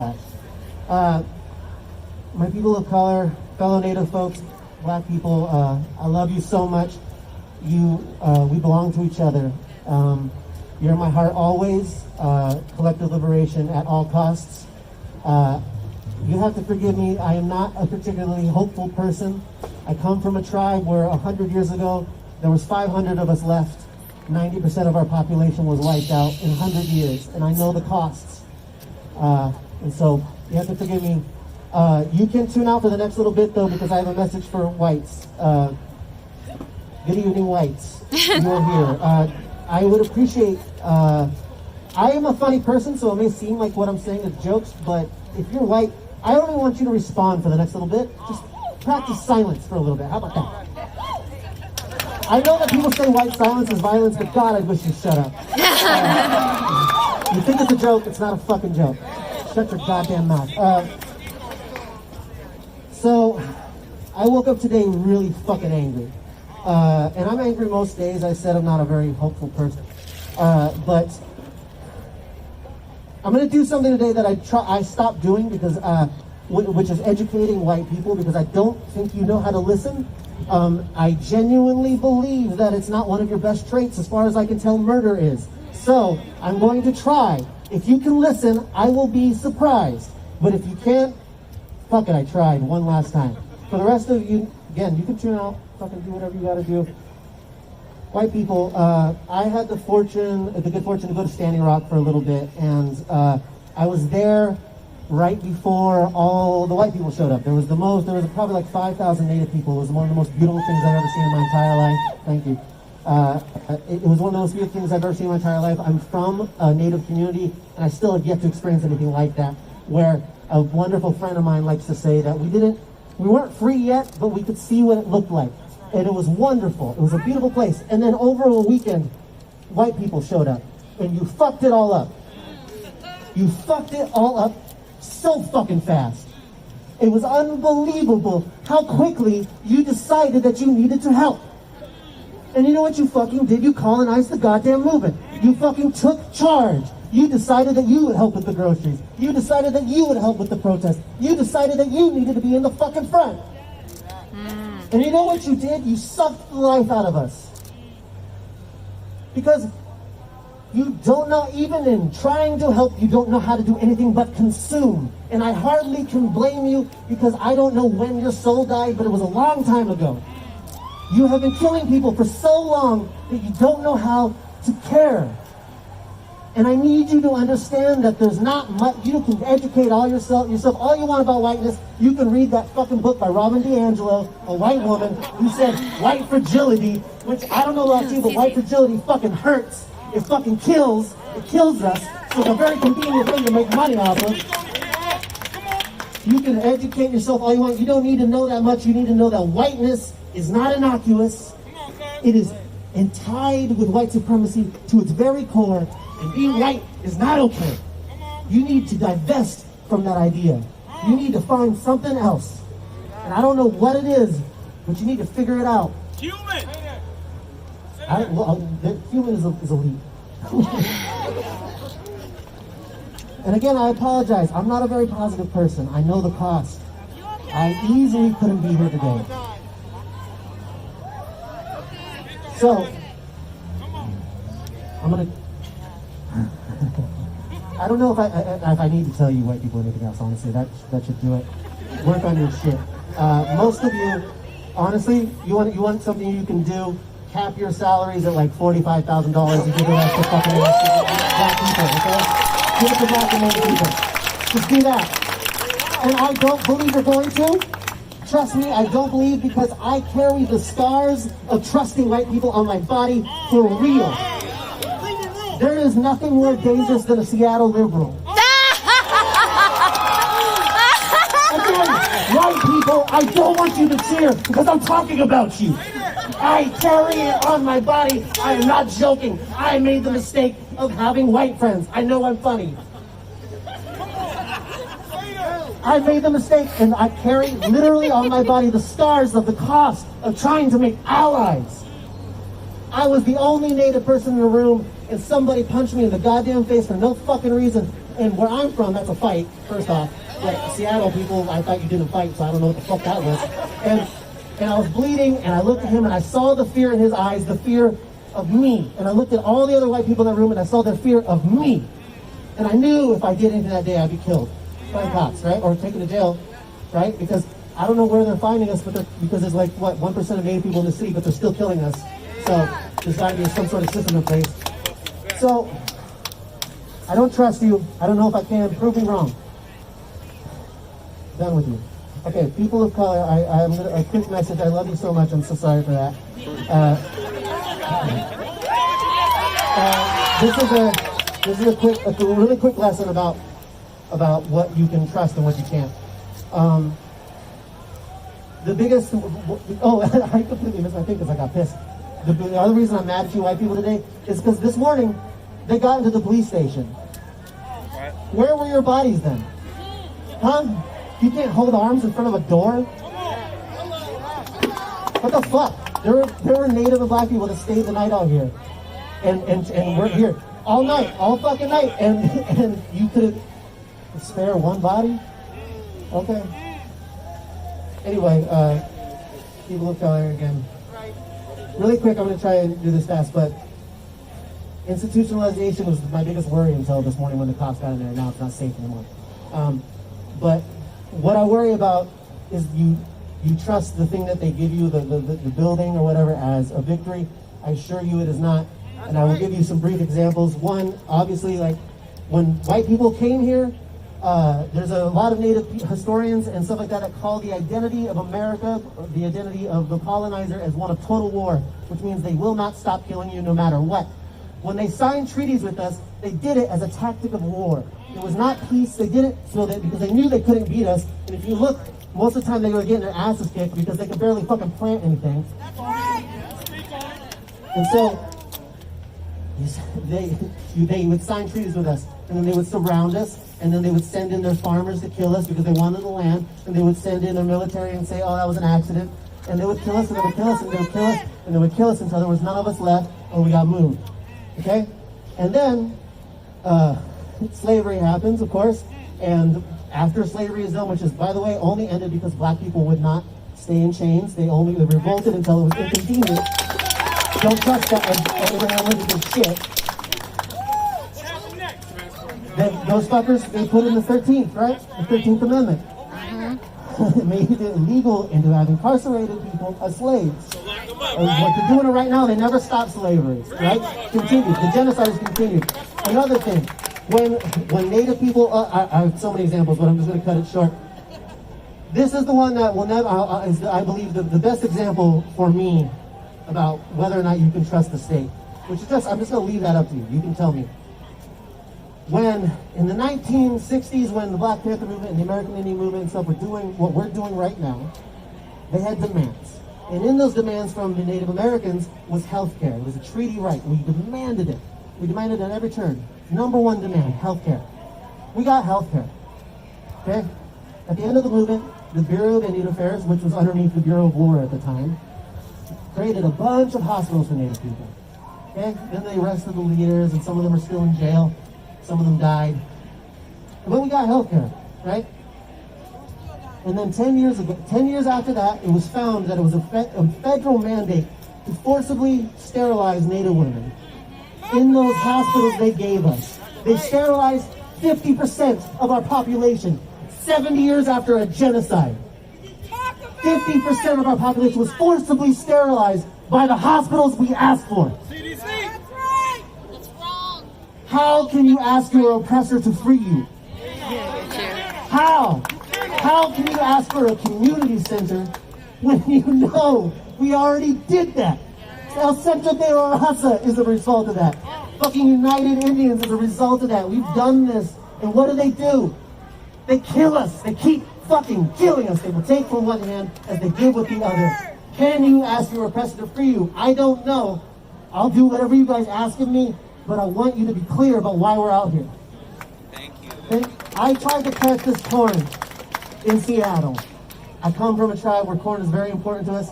My people of color, fellow Native folks, Black people, I love you so much. We belong to each other. You're in my heart always. Collective liberation at all costs. You have to forgive me. I am not a particularly hopeful person. I come from a tribe where 100 years ago, there was 500 of us left. 90% of our population was wiped out in 100 years, and I know the costs. And so you have to forgive me. You can tune out for the next little bit, though, because I have a message for whites. Good evening, whites. You're here. I would appreciate... I am a funny person, so it may seem like what I'm saying is jokes, but if you're white, I only want you to respond for the next little bit. Just practice silence for a little bit. How about that? I know that people say white silence is violence, but God, I wish you'd shut up. You think it's a joke, it's not a fucking joke. Shut your goddamn mouth. So, I woke up today really fucking angry. And I'm angry most days. I said I'm not a very hopeful person. But I'm going to do something today that I stopped doing because, which is educating white people, because I don't think you know how to listen. I genuinely believe that it's not one of your best traits. As far as I can tell, murder is. So I'm going to try. If you can listen, I will be surprised. But if you can't, fuck it, I tried one last time. For the rest of you, again, you can tune out, fucking do whatever you gotta do. White people, I had the good fortune to go to Standing Rock for a little bit, and I was there right before all the white people showed up. There was probably like 5,000 Native people. It was one of the most beautiful things I've ever seen in my entire life. Thank you. It was one of the most beautiful things I've ever seen in my entire life. I'm from a Native community, and I still have yet to experience anything like that, where a wonderful friend of mine likes to say that we weren't free yet, but we could see what it looked like. And it was wonderful. It was a beautiful place. And then over a weekend, white people showed up, and you fucked it all up. You fucked it all up so fucking fast. It was unbelievable how quickly you decided that you needed to help. And you know what you fucking did? You colonized the goddamn movement. You fucking took charge. You decided that you would help with the groceries. You decided that you would help with the protest. You decided that you needed to be in the fucking front. And you know what you did? You sucked the life out of us. Because you don't know, even in trying to help, you don't know how to do anything but consume. And I hardly can blame you, because I don't know when your soul died, but it was a long time ago. You have been killing people for so long that you don't know how to care. And I need you to understand that there's not much. You can educate yourself all you want about whiteness. You can read that fucking book by Robin DiAngelo, a white woman who said white fragility, which I don't know about you, but white fragility fucking hurts. It fucking kills. It kills us. So it's a very convenient thing to make money off of. You can educate yourself all you want. You don't need to know that much. You need to know that whiteness is not innocuous. It is tied with white supremacy to its very core. And being white is not okay. You need to divest from that idea. You need to find something else. And I don't know what it is, but you need to figure it out. Human! Human is elite. And again, I apologize. I'm not a very positive person. I know the cost. I easily couldn't be here today. So, I'm going to... I don't know if I need to tell you white people anything else, honestly. That should do it. Work on your shit. Most of you, honestly, you want something you can do, cap your salaries at like $45,000 and give the rest to fucking black people, okay? Give it to black and white people. Just do that. And I don't believe you're going to. Trust me, I don't believe, because I carry the scars of trusting white people on my body for real. There is nothing more dangerous than a Seattle liberal. Again, white people, I don't want you to cheer, because I'm talking about you. I carry it on my body. I am not joking. I made the mistake of having white friends. I know I'm funny. I made the mistake, and I carry literally on my body the scars of the cost of trying to make allies. I was the only Native person in the room, and somebody punched me in the goddamn face for no fucking reason. And where I'm from, that's a fight, first off. Like Seattle people, I thought you didn't fight, so I don't know what the fuck that was. And I was bleeding, and I looked at him, and I saw the fear in his eyes, the fear of me. And I looked at all the other white people in that room, and I saw their fear of me. And I knew if I did anything that day, I'd be killed by the cops, right? Or taken to jail, right? Because I don't know where they're finding us, but because there's like, what, 1% of Native people in the city, but they're still killing us. So there's got to be some sort of system in place. So I don't trust you. I don't know if I can. Prove me wrong. Done with you. Okay, people of color, I'm gonna, a quick message. I love you so much. I'm so sorry for that. This is a really quick lesson about what you can trust and what you can't. The biggest, I completely missed my thing because I got pissed. The other reason I'm mad at you white people today is because this morning they got into the police station. Where were your bodies then? Huh? You can't hold arms in front of a door? What the fuck? There were Native and black people that stayed the night out here. And we're here all night, all fucking night. And you could spare one body? Okay. Anyway, people of color again. Really quick, I'm going to try and do this fast, but institutionalization was my biggest worry until this morning when the cops got in there. Now it's not safe anymore. But what I worry about is you trust the thing that they give you, the building or whatever, as a victory. I assure you it is not. And I will give you some brief examples. One, obviously, like when white people came here, there's a lot of Native historians and stuff like that that call the identity of America, or the identity of the colonizer, as one of total war, which means they will not stop killing you no matter what. When they signed treaties with us, they did it as a tactic of war. It was not peace. They did it so that because they knew they couldn't beat us. And if you look, most of the time they were getting their asses kicked because they could barely fucking plant anything. That's right. And so they would sign treaties with us, and then they would surround us, and then they would send in their farmers to kill us because they wanted the land, and they would send in their military and say, oh, that was an accident. And they would kill us, and they would kill us, and they would kill us, and they would kill us until there was none of us left, or we got moved. Okay? And then slavery happens, of course, and after slavery is done, which is, by the way, only ended because black people would not stay in chains. They revolted until it was inconvenient. Don't trust that Abraham Lincoln shit. What happened next? Then those fuckers, they put in the 13th, right? The 13th Amendment. It made it illegal and to have incarcerated people as slaves. So lock them up, And what they're doing it right now, they never stopped slavery, right? Continued. The genocide is continued. Another thing, when Native people, I have so many examples, but I'm just going to cut it short. This is the one that will never, is I believe, the best example for me about whether or not you can trust the state. Which is just, I'm just going to leave that up to you. You can tell me. When, in the 1960s, when the Black Panther movement and the American Indian movement and stuff were doing what we're doing right now, they had demands. And in those demands from the Native Americans was health care. It was a treaty right. We demanded it. We demanded it at every turn. Number one demand, health care. We got health care. Okay? At the end of the movement, the Bureau of Indian Affairs, which was underneath the Bureau of War at the time, created a bunch of hospitals for Native people. Okay? Then they arrested the leaders, and some of them are still in jail. Some of them died. But we got health care, right? And then 10 years after that, it was found that it was a federal mandate to forcibly sterilize Native women. In those hospitals they gave us, they sterilized 50% of our population, 70 years after a genocide. 50% of our population was forcibly sterilized by the hospitals we asked for. CDC. That's right. That's wrong. How can you ask your oppressor to free you? How? How can you ask for a community center when you know we already did that? El Centro de la Raza is a result of that. Fucking United Indians is a result of that. We've done this. And what do? They kill us. They keep fucking killing us. They will take from one hand as they give with the other. Can you ask your oppressor to free you? I don't know. I'll do whatever you guys ask of me, but I want you to be clear about why we're out here. Thank you. Okay? I tried to plant this corn in Seattle. I come from a tribe where corn is very important to us.